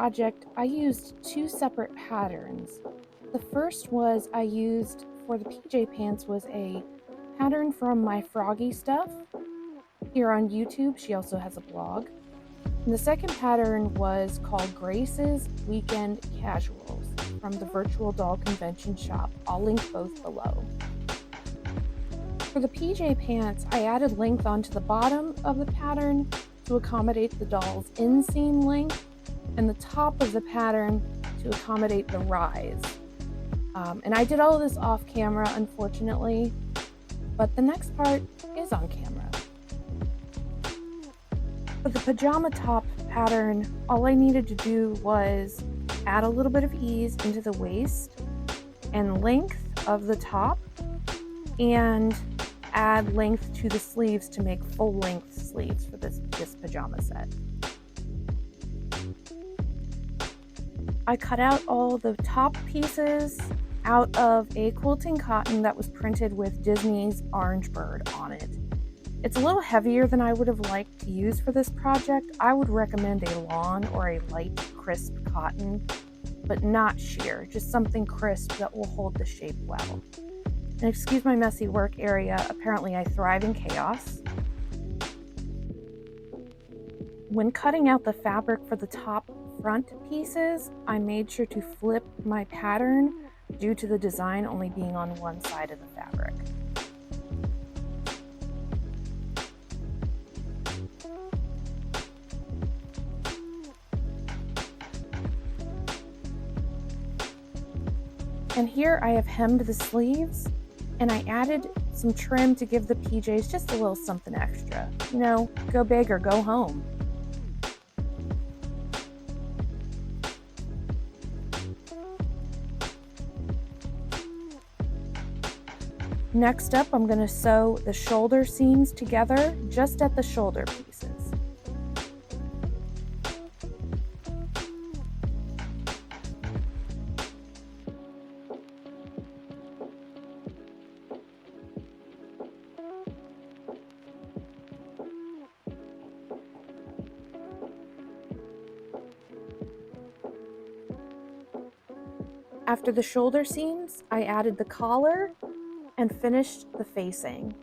project, I used two separate patterns. The first was I used for the PJ pants was a pattern from my Froggy Stuff here on YouTube. She also has a blog. And the second pattern was called Grace's Weekend Casuals from the Virtual Doll Convention Shop. I'll link both below. For the PJ pants, I added length onto the bottom of the pattern to accommodate the doll's inseam length, and the top of the pattern to accommodate the rise. And I did all of this off camera, unfortunately, but the next part is on camera. For the pajama top pattern, all I needed to do was add a little bit of ease into the waist and length of the top, and add length to the sleeves to make full length sleeves for this pajama set. I cut out all the top pieces out of a quilting cotton that was printed with Disney's Orange Bird on it. It's a little heavier than I would have liked to use for this project. I would recommend a lawn or a light, crisp cotton, but not sheer, just something crisp that will hold the shape well. And excuse my messy work area, apparently I thrive in chaos. When cutting out the fabric for the top front pieces, I made sure to flip my pattern due to the design only being on one side of the fabric. And here I have hemmed the sleeves, and I added some trim to give the PJs just a little something extra. You know, go big or go home. Next up, I'm going to sew the shoulder seams together just at the shoulder pieces. After the shoulder seams, I added the collar and finished the facing.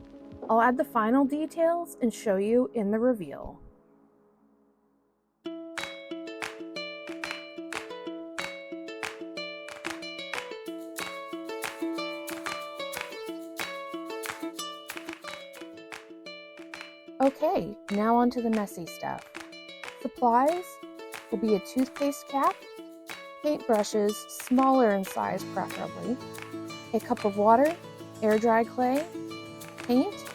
I'll add the final details and show you in the reveal. Okay, now on to the messy stuff. Supplies will be a toothpaste cap, paintbrushes, smaller in size preferably, a cup of water, air dry clay, paint,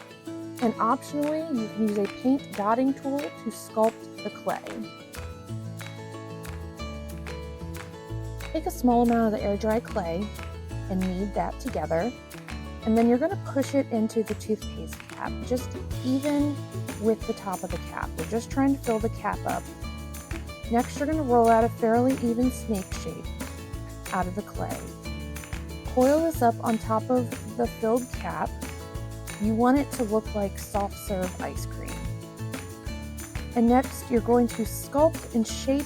and optionally you can use a paint dotting tool to sculpt the clay. Take a small amount of the air dry clay and knead that together, and then you're going to push it into the toothpaste cap, just even with the top of the cap. We're just trying to fill the cap up. Next, you're going to roll out a fairly even snake shape out of the clay. Coil this up on top of the filled cap. You want it to look like soft serve ice cream. And next, you're going to sculpt and shape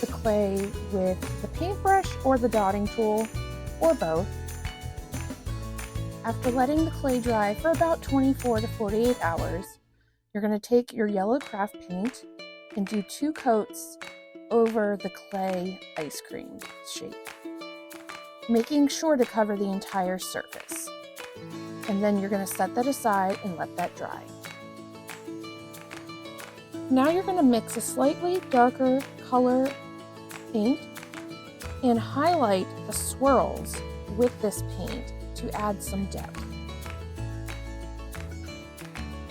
the clay with the paintbrush or the dotting tool, or both. After letting the clay dry for about 24 to 48 hours, you're going to take your yellow craft paint and do 2 coats over the clay ice cream shape, making sure to cover the entire surface. And then you're going to set that aside and let that dry. Now you're going to mix a slightly darker color paint and highlight the swirls with this paint to add some depth.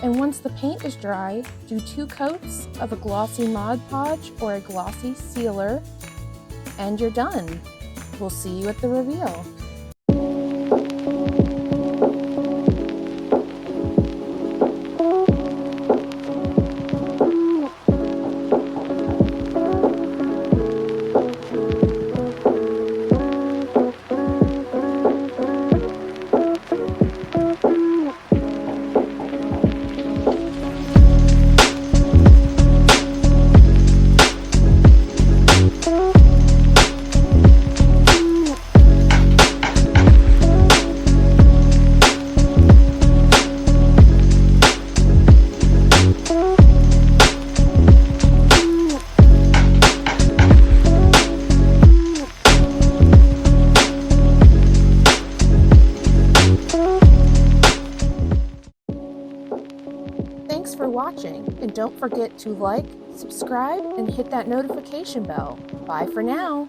And once the paint is dry, do 2 coats of a glossy Mod Podge or a glossy sealer, and you're done. We'll see you at the reveal. for watching, and don't forget to like, subscribe, and hit that notification bell. Bye for now!